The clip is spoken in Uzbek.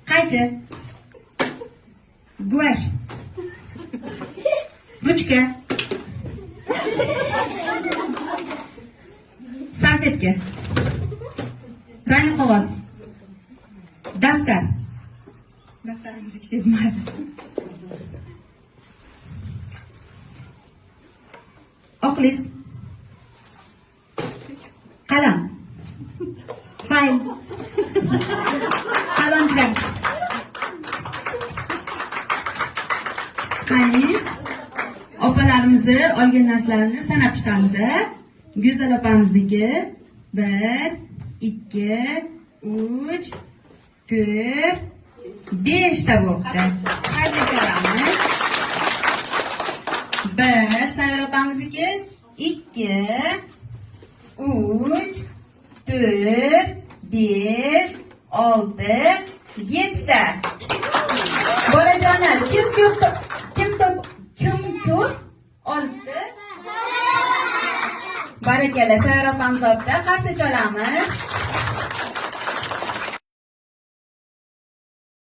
Qaychi. Guash. Ruchka. Salfetka. Rangli qog'oz. Daftar. Daftaringiz ketmaydi. Oq list. Qalam. Fayl. Qalonchilar. Qani, opalarimizni olgan narsalarini sanab chiqamiz. Go'zal opamizniki 1, 2, 3, 4, 5 ta bo'ldi. Qayta ko'ramiz. 1, Sayyor opamizniki 2, 3, 4, 5, 6, 7 ta. Bolajonlar, kim ko'p olibdi? Barakalla, Sayyor opamiz olibdi. Qarshi chalamiz.